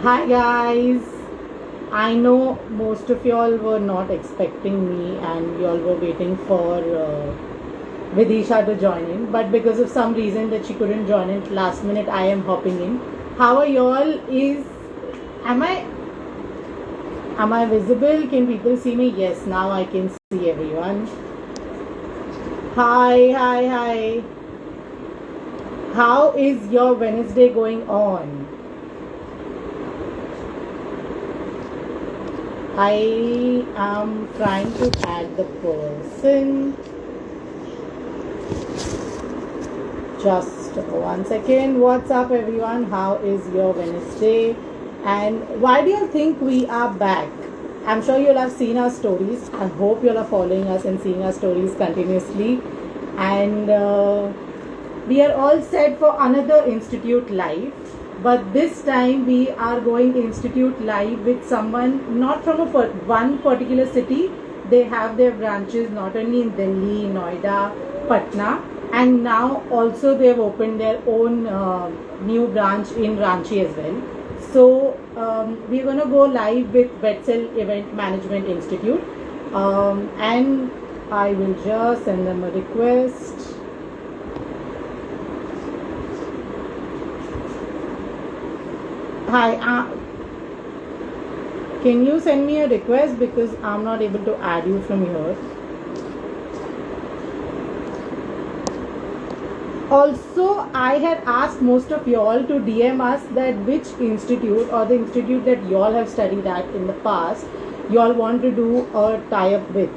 Hi guys, I know most of y'all were not expecting me and y'all were waiting for Vidisha to join in, but because of some reason that she couldn't join in last minute, I am hopping in. How are y'all? Am I am I visible? Can people see me? Yes, now I can see everyone. Hi. How is your Wednesday going on? I am trying to add the person. Just 1 second. What's up, everyone? How is your Wednesday? And why do you think we are back? I'm sure you'll have seen our stories. I hope you'll are following us and seeing our stories continuously. And we are all set for another Institute Live. But this time we are going Institute Live with someone not from one particular city. They have their branches not only in Delhi, Noida, Patna, and now also they have opened their own new branch in Ranchi as well. So we're going to go live with WedCell Event Management Institute, and I will just send them a request. Hi, can you send me a request because I'm not able to add you from here. Also, I had asked most of y'all to DM us that which institute or the institute that y'all have studied at in the past y'all want to do a tie-up with,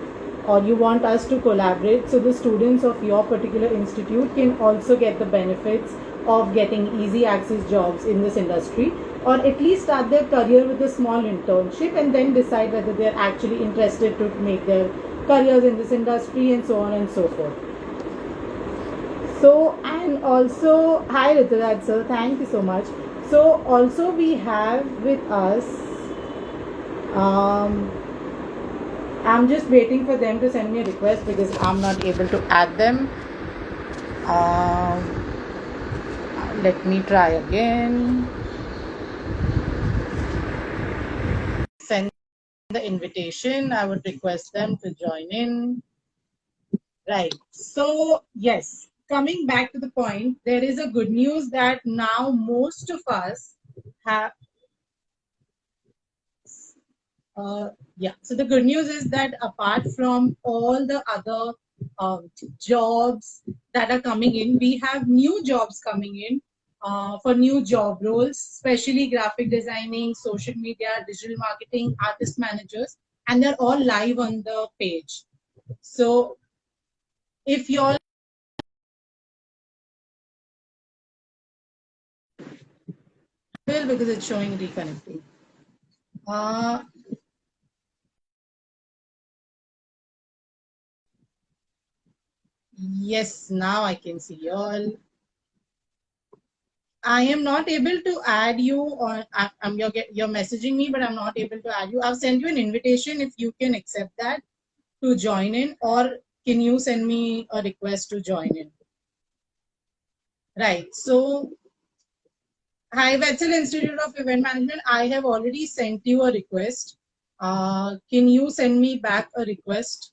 or you want us to collaborate so the students of your particular institute can also get the benefits of getting easy access jobs in this industry, or at least start their career with a small internship and then decide whether they're actually interested to make their careers in this industry and so on and so forth. So, and also, hi Rituraj sir, thank you so much. So, also we have with us, I'm just waiting for them to send me a request because I'm not able to add them. Let me try again. Send the invitation. I would request them to join in. Right. So, yes, coming back to the point, there is a good news that now most of us have. So the good news is that apart from all the other jobs that are coming in, we have new jobs coming in for new job roles, especially graphic designing, social media, digital marketing, artist managers, and they're all live on the page. So if you're because it's showing reconnecting. Uh, yes, now I can see y'all. I am not able to add you, or you're messaging me, but I'm not able to add you. I've sent you an invitation if you can accept that to join in, or can you send me a request to join in? Right. So, hi, WedCell Institute of Event Management. I have already sent you a request. Can you send me back a request?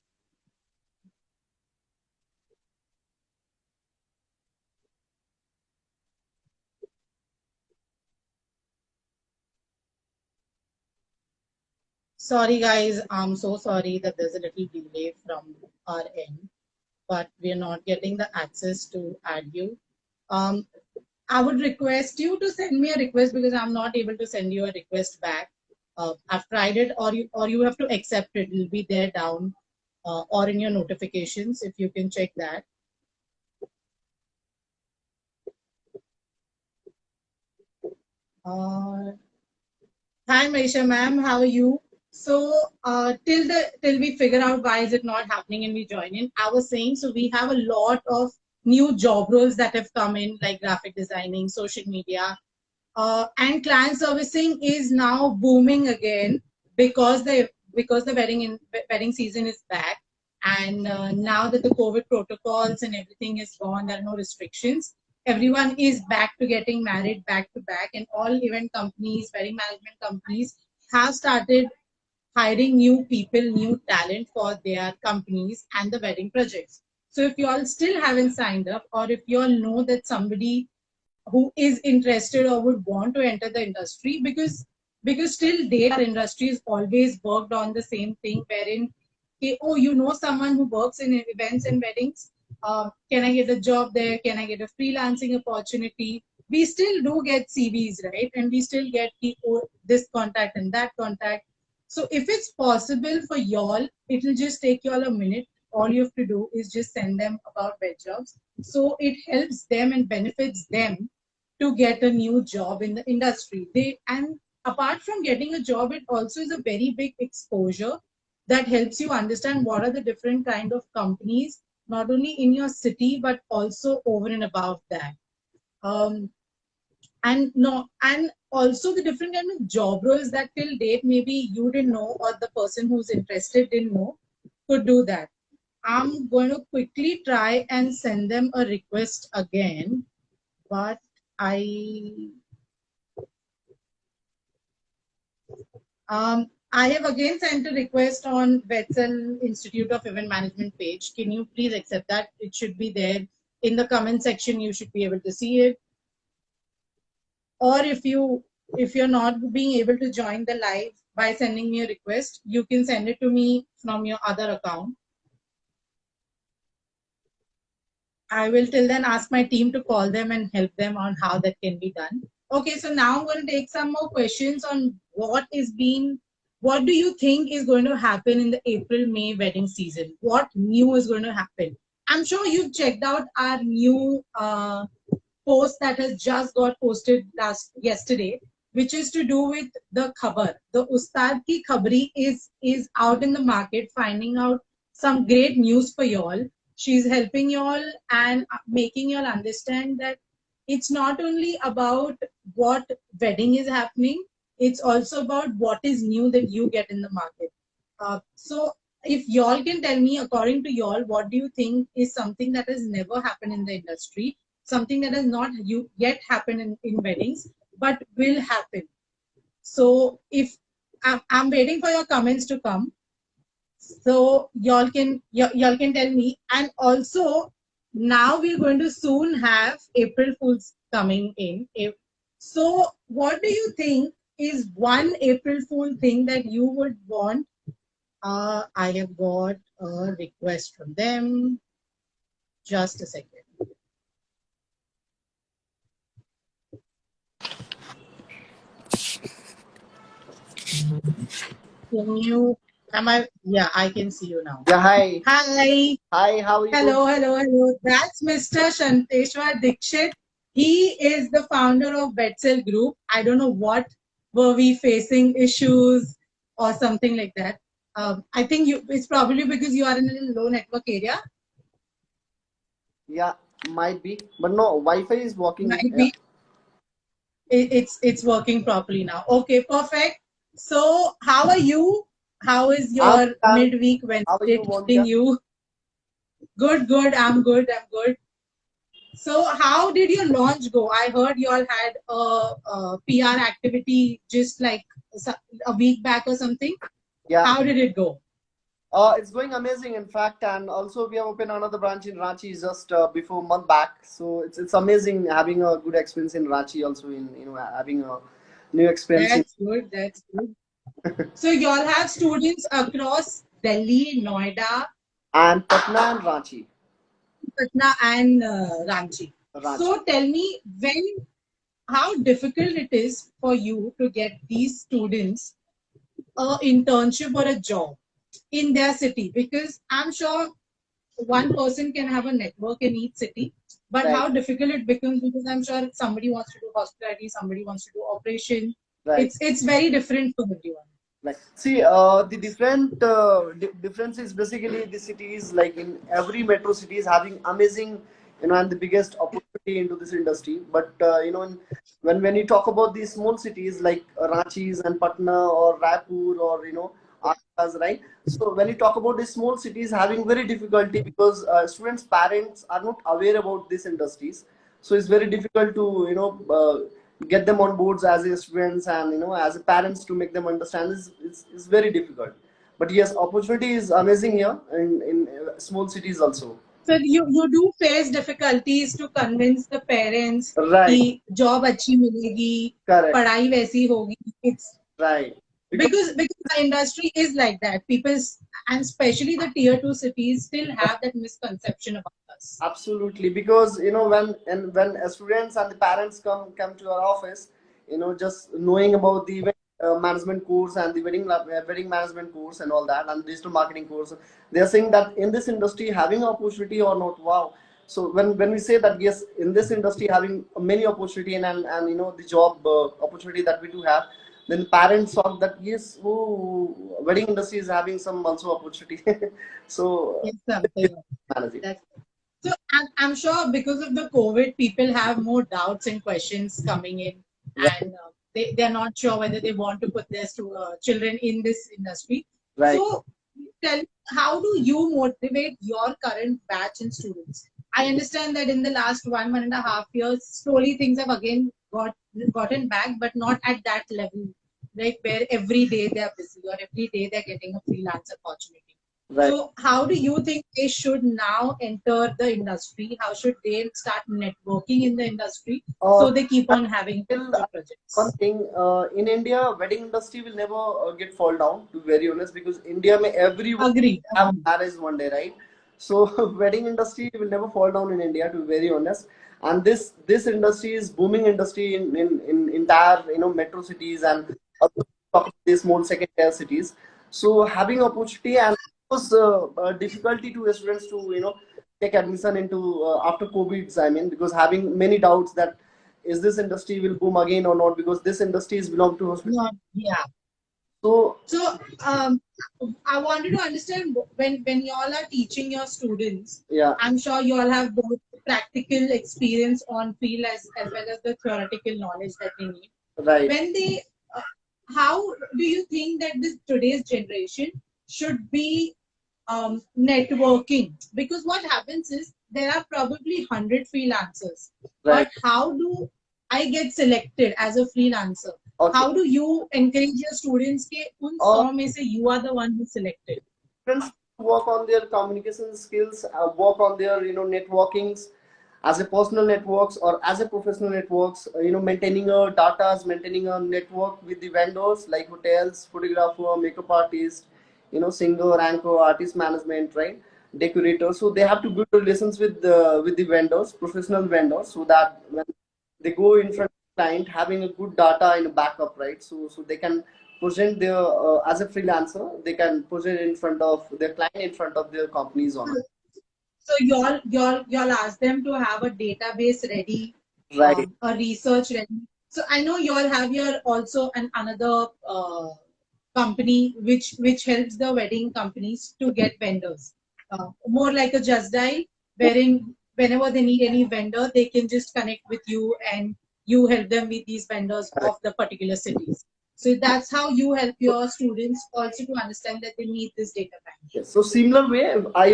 Sorry, guys. I'm so sorry that there's a little delay from our end, but we're not getting the access to add you. I would request you to send me a request because I'm not able to send you a request back. I've tried it, or you have to accept it. It'll be there down or in your notifications if you can check that. Hi, Maisha ma'am, how are you? So till we figure out why is it not happening and we join in, I was saying so we have a lot of new job roles that have come in like graphic designing, social media, and client servicing is now booming again because the wedding season is back, and now that the COVID protocols and everything is gone, there are no restrictions. everyone is back to getting married back to back, and all event companies, wedding management companies have started hiring new people, new talent for their companies and the wedding projects. So if you all still haven't signed up, or if you all know that somebody who is interested or would want to enter the industry, because till date our industry has always worked on the same thing, wherein okay, oh, you know someone who works in events and weddings, can I get a job there, can I get a freelancing opportunity? We still do get CVs, right? And we still get oh, this contact and that contact. So if it's possible for y'all, it'll just take y'all a minute. All you have to do is just send them about WedJobs. So it helps them and benefits them to get a new job in the industry. They, and apart from getting a job, it also is a very big exposure that helps you understand what are the different kind of companies, not only in your city but also over and above that. Um, and no, and also the different kind of job roles that till date maybe you didn't know, or the person who's interested didn't know, could do that. I'm going to quickly try and send them a request again, but I I have again sent a request on WedCell Institute of Event Management page. Can you please accept that? It should be there in the comment section. You should be able to see it. Or if you're not being able to join the live by sending me a request, you can send it to me from your other account. I will till then ask my team to call them and help them on how that can be done. Okay, so now I'm going to take some more questions on what do you think is going to happen in the April-May wedding season? What new is going to happen? I'm sure you've checked out our new post that has just got posted yesterday, which is to do with the khabar. The Ustad ki khabri is out in the market, finding out some great news for y'all. She's helping y'all and making y'all understand that it's not only about what wedding is happening, it's also about what is new that you get in the market. So if y'all can tell me, according to y'all, what do you think is something that has never happened in the industry, something that has not yet happened in weddings, but will happen? So if I'm waiting for your comments to come, so y'all can tell me. And also now we're going to soon have April Fools coming in. So what do you think is one April Fool thing that you would want? I have got a request from them. Just a second. Can you? Am I? Yeah, I can see you now. Yeah, hi. Hi. Hi, how are you? Hello, hello, hello. That's Mr. Shanteshwar Dikshit. He is the founder of WedCell Group. I don't know what were we facing issues or something like that. I think it's probably because you are in a low network area. Yeah, might be. But no, Wi-Fi is working. Might Yeah. be. It's working properly now. Okay, perfect. So how are you? How is your I'm midweek How are Wednesday you, treating Monica? you? Good, good. I'm good. I'm good. So, how did your launch go? I heard you all had a PR activity just like a week back or something. Yeah. How did it go? It's going amazing, in fact, and also we have opened another branch in Ranchi just before a month back. So it's amazing having a good experience in Ranchi, also in having a new experience in That's good. That's good. So, you all have students across Delhi, Noida, and Patna and Ranchi. Patna, and Ranchi. Ranchi. So, tell me how difficult it is for you to get these students a internship or a job in their city, because I'm sure one person can have a network in each city, but Right. how difficult it becomes, because I'm sure somebody wants to do hospitality, somebody wants to do operation. Right. It's very different for everyone. Like, see, the difference is basically the cities, like in every metro city is having amazing, and the biggest opportunity into this industry. But when you talk about these small cities like Ranchis and Patna or Raipur or Agas, right? So when you talk about these small cities having very difficulty because students' parents are not aware about these industries. So it's very difficult to get them on boards as a students, and as a parents to make them understand. It's very difficult. But yes, opportunity is amazing here in small cities also. So you do face difficulties to convince the parents कि Right. job अच्छी मिलेगी, Correct. पढ़ाई वैसी होगी. It's Right. Because because the industry is like that. People, and especially the tier two cities, still have that misconception about us. absolutely, because when students and the parents come to our office, just knowing about the event management course and the wedding management course and all that, and digital marketing course, they are saying that in this industry having opportunity or not. Wow. So when we say that yes, in this industry having many opportunity, and the job opportunity that we do have, then parents thought that yes, oh, wedding industry is having some also opportunity. So Yes, something. managing. That's so I'm sure because of the COVID, people have more doubts and questions coming in, Right. and they're not sure whether they want to put their children in this industry. Right. So, tell how do you motivate your current batch and students? I understand that in the last 1.5 years, slowly things have again gotten back, but not at that level, like where every day they're busy or every day they're getting a freelance opportunity. Right. So, how do you think they should now enter the industry? How should they start networking in the industry Uh, so they keep I on having feel future one projects? thing, in India, wedding industry will never get fall down. To be very honest, because India may everyone Agreed. have Agreed. marriage one day, right? So wedding industry will never fall down in India. To be very honest, and this industry is booming industry in entire metro cities, and also these small second tier cities. So having opportunity, and it was difficulty to students to take admission into after COVID. I mean, because having many doubts that is this industry will boom again or not, because this industry is belong to hospital. Not, yeah. So So, um, I wanted to understand when you all are teaching your students, yeah. I'm sure you all have both practical experience on field as well as the theoretical knowledge that they need. Right. When they, uh, how do you think that this today's generation should be networking? Because what happens is there are probably 100 freelancers, Right. but how do I get selected as a freelancer? Okay. How do you encourage your students ke un Uh, 100 mein se you are the one who selected? Students work on their communication skills, work on their networkings, as a personal networks or as a professional networks. Maintaining a data, maintaining a network with the vendors like hotels, photographer, makeup artist, singer, anchor, artist management, right? Decorator. So they have to build relations with the vendors, professional vendors, so that when they go in front of the client, having a good data in a backup, right? So they can present their as a freelancer, they can present in front of their client, in front of their companies on. So y'all ask them to have a database ready, Right. a research ready. So I know y'all have your also another company which helps the wedding companies to get vendors. More like a Just Dial, wherein whenever they need any vendor, they can just connect with you and you help them with these vendors Correct. of the particular cities. So that's how you help your students also to understand that they need this data bank. Yes. So similar way, I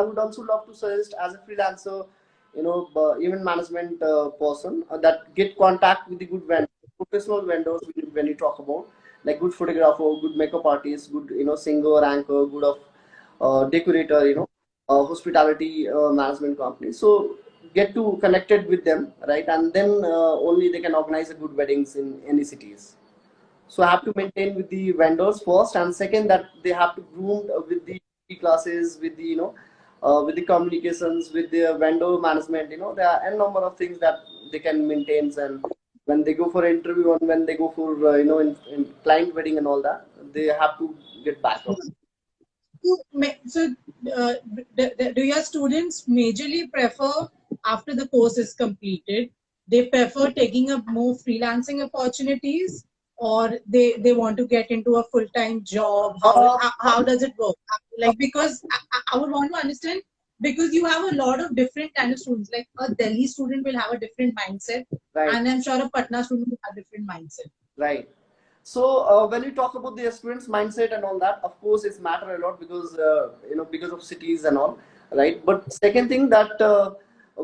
would also love to suggest as a freelancer, event management person, that get contact with the good vendors, professional vendors when you talk about, like good photographer, good makeup artist, good singer, anchor, good of decorator, hospitality management company. So get to connected with them, right? And then only they can organize a good weddings in any cities. So I have to maintain with the vendors first, and second that they have to groom with the classes, with the with the communications, with the vendor management. There are n number of things that they can maintain, and when they go for interview and when they go for in client wedding and all that, they have to get back up. So, do your students majorly prefer after the course is completed? They prefer taking up more freelancing opportunities, or they want to get into a full time job? Uh, How does it work? Like because I would want to understand because you have a lot of different kind of students. Like a Delhi student will have a different mindset, right. and I'm sure a Patna student will have a different mindset. Right. So when you talk about the students' mindset and all that, of course, it's matter a lot because because of cities and all, right? But second thing that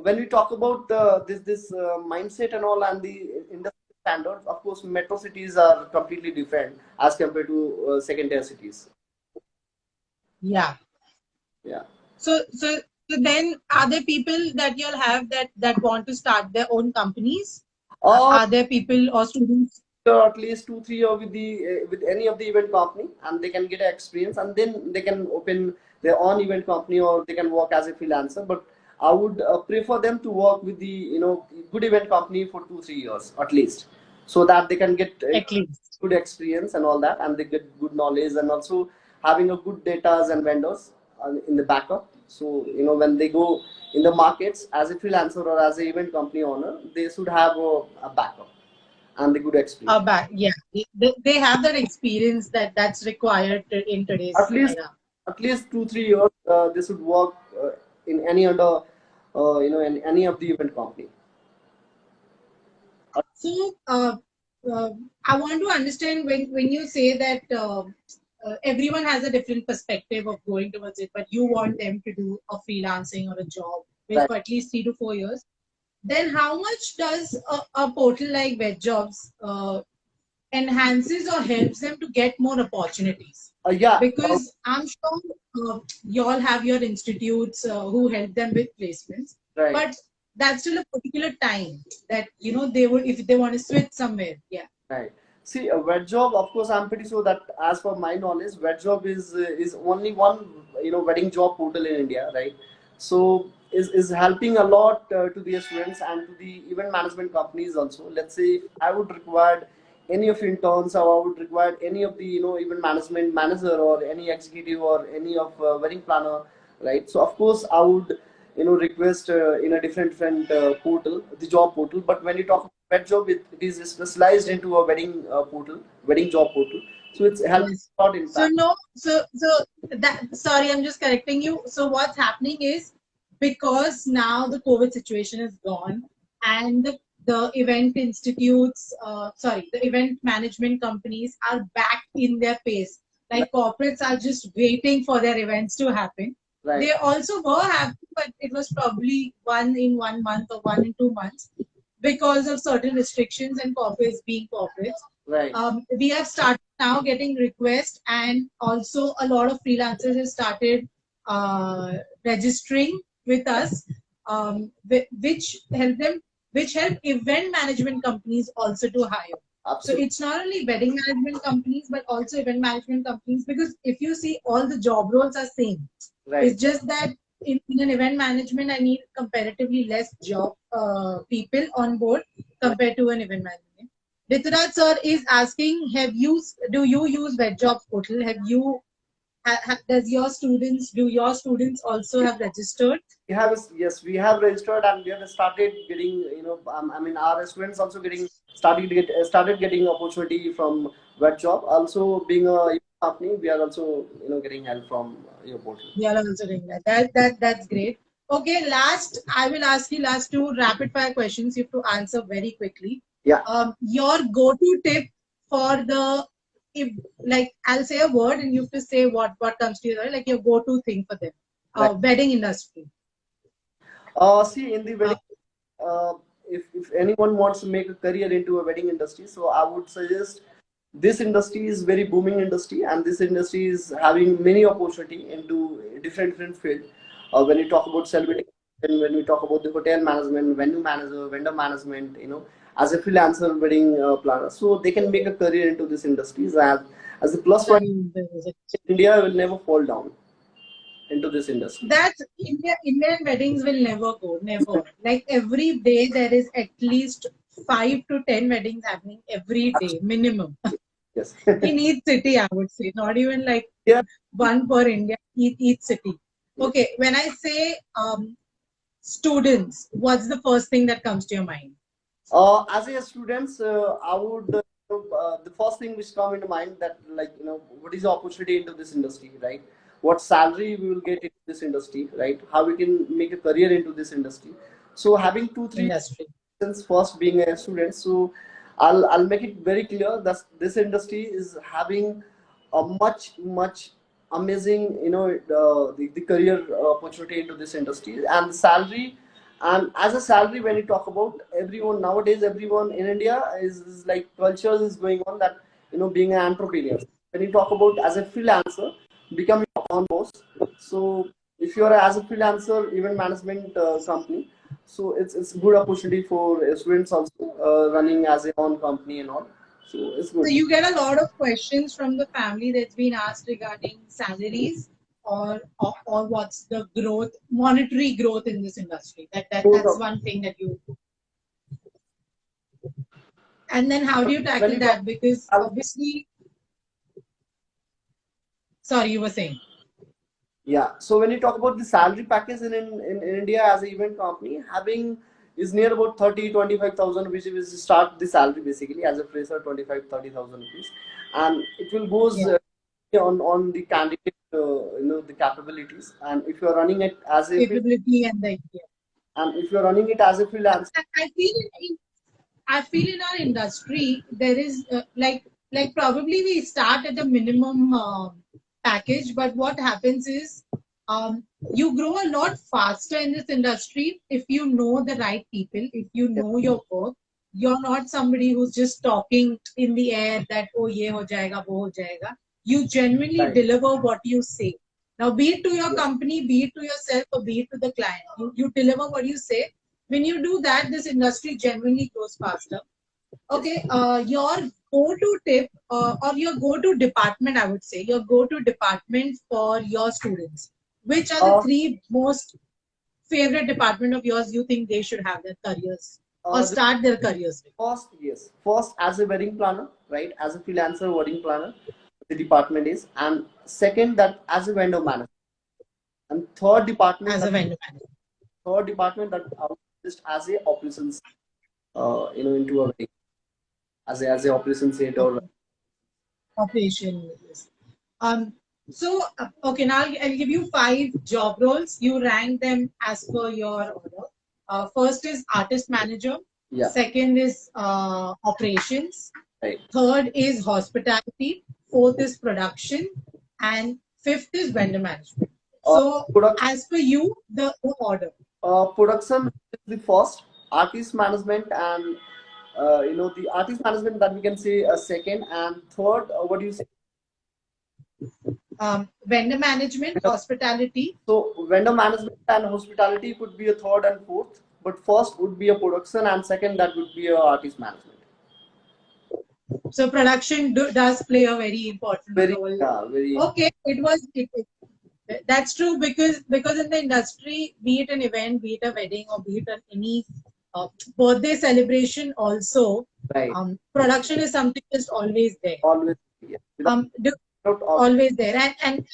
when we talk about this mindset and all and the industry standards, of course, metro cities are completely different as compared to second tier cities. Yeah. Yeah. So then, are there people that you'll have that want to start their own companies? Uh, Are there people or students? at least 2 3 years with the with any of the event company, and they can get experience, and then they can open their own event company, or they can work as a freelancer. But I would prefer them to work with the good event company for 2 3 years at least, so that they can get At least. good experience and all that, and they get good knowledge, and also having a good data and vendors in the backup. So when they go in the markets as a freelancer or as an event company owner, they should have a backup and the good experience. Back, yeah. They have that experience that's required in At today's least era. at least 2 3 years they should work in any other in any of the event company. So, uh, I want to understand when you say that everyone has a different perspective of going towards it, but you want them to do a freelancing or a job Right. for at least 3 to 4 years. Then, how much does a portal like WedJobs enhances or helps them to get more opportunities? Yeah. Because I'm sure you all have your institutes who help them with placements, Right. but that's still a particular time that they would, if they want to switch somewhere. Yeah. Right. See, a WedJob, of course, I'm pretty sure that as per my knowledge, WedJob is only one wedding job portal in India, right? So is helping a lot to the students and to the event management companies also. Let's say if I would require any of interns, or I would require any of the event management manager or any executive or any of wedding planner, right? So of course I would request in a different portal, the job portal. But when you talk about job, it is specialized into a wedding portal, wedding job portal. So it's helping Yes. a lot in So fact. no, so that, sorry, I'm just correcting you. So what's happening is, because now the COVID situation is gone, and the event institutes, sorry, the event management companies are back in their pace. Right. Like corporates are just waiting for their events to happen. Right. They also were happening, but it was probably one in 1 month or 1 in 2 months because of certain restrictions and corporates being corporates. Right. We have started now getting requests, and also a lot of freelancers have started registering with us, which help event management companies also to hire. So Absolutely. it's not only wedding management companies but also event management companies, because if you see, all the job roles are same. Right. It's just that in an event management, I need comparatively less job people on board compared to an event management. Rituraj sir is asking, do you use WedJobs portal? Have you do your students also have registered? We have yes, we have registered, and we have started getting I mean our students also getting started getting opportunity from WedJob. Also being a company, we are also getting help from your portal. We are also doing that. That's great. Okay, last, I will ask you last two rapid fire questions. You have to answer very quickly. Yeah. Your go-to tip for the, if, like, I'll say a word and you have to say what comes to you, right? Like your go-to thing for them. Right. Wedding industry. See, in the wedding, uh, if anyone wants to make a career into a wedding industry, so I would suggest this industry is very booming industry, and this industry is having many opportunity into different field. When you talk about celebrity, and when we talk about the hotel management, venue manager, vendor management, as a freelancer wedding planner, so they can make a career into this industry. As the plus point, India will never fall down into this industry. That's Indian weddings will never go, never. Like every day there is at least 5 to 10 weddings happening every day, minimum. Yes. In each city, I would say, not even like Yeah. one per India, each city. Okay, when I say students, what's the first thing that comes to your mind? As a students, I would the first thing which come into mind that what is the opportunity into this industry, right? What salary we will get into this industry, right? How we can make a career into this industry. So having 2 3 Industry. since first being a student, so I'll make it very clear that this industry is having a much amazing the career opportunity into this industry, and the salary And as a salary, when you talk about everyone nowadays, everyone in India is like culture is going on that, being an entrepreneur. When you talk about as a freelancer, become your own boss. So if you are as a freelancer, event management company, so it's good opportunity for students also running as a own company and all. So it's So good. you get a lot of questions from the family that's been asked regarding salaries or what's the growth, monetary growth in this industry. That's one thing that you. And then how do you When tackle you talk that? Because obviously, sorry, you were saying. Yeah. So when you talk about the salary package in India as an event company, having is near about 30-25,000, which is start the salary basically as a fresher 25-30,000 rupees, and it will goes Yeah. on the candidate the capabilities, and if you are running it as a Capability and the idea. and if you are running it as a freelance. I feel I feel in our industry there is like probably we start at a minimum package, but what happens is you grow a lot faster in this industry if you know the right people, if you know your work. You're not somebody who's just talking in the air that oh ye ho jayega, wo ho jayega. You genuinely Right. deliver what you say. Now, be it to your Yes. company, be it to yourself, or be it to the client, you deliver what you say. When you do that, this industry genuinely grows faster. Okay, your go-to tip or your go-to department, I would say, your go-to department for your students. Which are the three most favorite department of yours you think they should have their careers or The start their careers with? first, yes, first as a wedding planner, right? As a freelancer wedding planner, the department is, and second that as a vendor manager, and As a vendor manager? third department that I would just as a operations, into a wedding as a operations head or Okay. Operation. Yes. So, okay, now I'll give you 5 job roles. You rank them as per your order. First is artist manager. yeah, Second is operations. right. Third is hospitality. Fourth is production. And fifth is vendor management. So, Production, as per you, the order. production is the first, artist management, and the artist management that we can say a second, and third, what do you say? Vendor management, hospitality. So vendor management and hospitality could be a third and fourth, but first would be a production, and second that would be a artist management. So production does play a very important Very, role. very. Okay, that's true because in the industry, be it an event, be it a wedding, or be it any birthday celebration, also Right. production is something that's always there. Always, yeah. Always there, and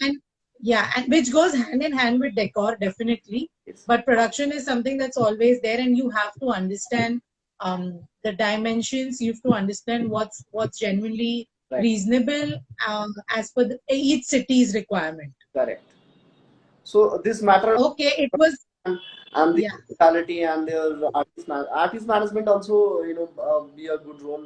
yeah, and which goes hand in hand with decor, definitely. Yes. But production is something that's always there, and you have to understand the dimensions. You have to understand what's genuinely Right. reasonable as per each city's requirement. Correct. So this matter. Okay, it was. And the Yeah. hospitality and the artist management also, be a good role,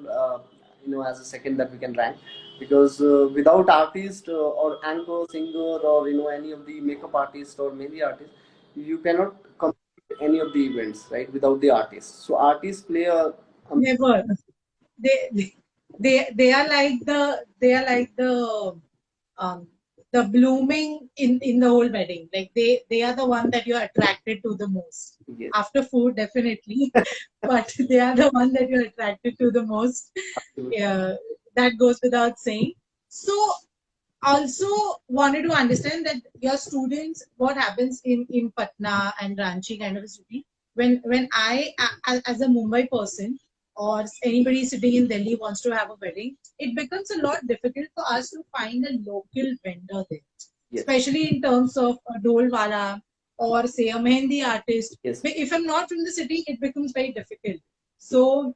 as a second that we can rank, because without artist or anchor singer or any of the makeup artist or mehndi artist, you cannot complete any of the events, right, without the artist. So artists play Never. They they are like um, the blooming in the whole wedding. Like they are the one that you're attracted to the most. yes. After food, definitely, but they are the one that you're attracted to the most. Yeah, that goes without saying. So also wanted to understand that your students, what happens in Patna and Ranchi kind of a city, when I as a Mumbai person or anybody sitting in Delhi wants to have a wedding, it becomes a lot difficult for us to find a local vendor there, Yes. especially in terms of a dole wala or say a mehendi artist. Yes. If I'm not from the city, it becomes very difficult. So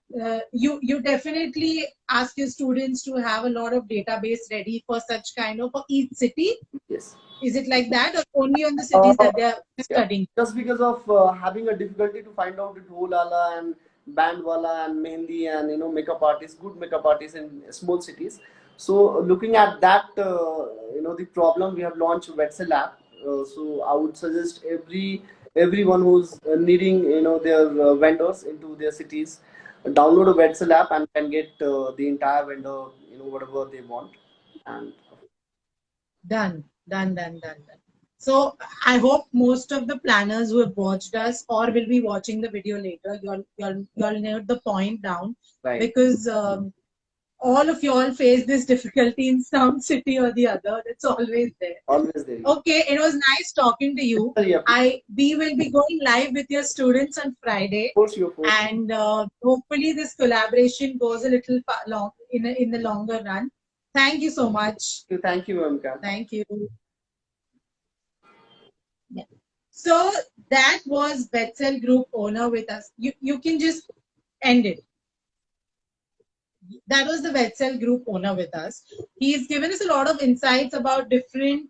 you definitely ask your students to have a lot of database ready for such kind of for each city. Yes. Is it like that, or only on the cities that they are studying? Just because of having a difficulty to find out the dholala and bandwala and mehendi and makeup artists, good makeup artists in small cities. So looking at that, the problem, we have launched WedCell app. So I would suggest everyone who's needing their vendors into their cities download a WedCell app and can get the entire vendor whatever they want. And Done, done, done, done, done. So I hope most of the planners who have watched us or will be watching the video later, you'll note the point down, right, because all of y'all face this difficulty in some city or the other. It's always there. always there. Okay, it was nice talking to you. Yeah, We will be going live with your students on Friday, of course. and hopefully this collaboration goes a little long in the longer run. Thank you so much. Thank you, Amka. Thank you. Yeah. So that was WedCell Group owner with us. You can just end it. That was the WedCell Group owner with us. He's given us a lot of insights about different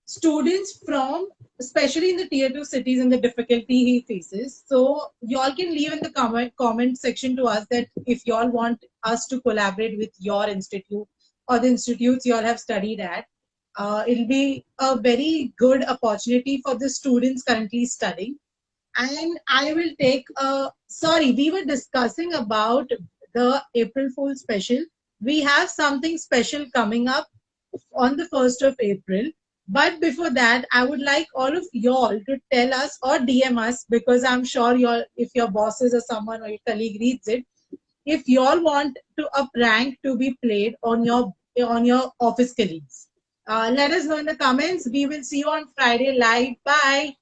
students from, especially in the tier 2 cities, and the difficulty he faces. So y'all can leave in the comment section to us that if y'all want us to collaborate with your institute or the institutes y'all have studied at. It'll be a very good opportunity for the students currently studying. And I will take sorry, we were discussing about the April Fool special. We have something special coming up on the 1st of April. But before that, I would like all of y'all to tell us or DM us, because I'm sure if your bosses or someone or your colleague reads it, if y'all want a prank to be played on your office colleagues. Let us know in the comments. We will see you on Friday live. Bye.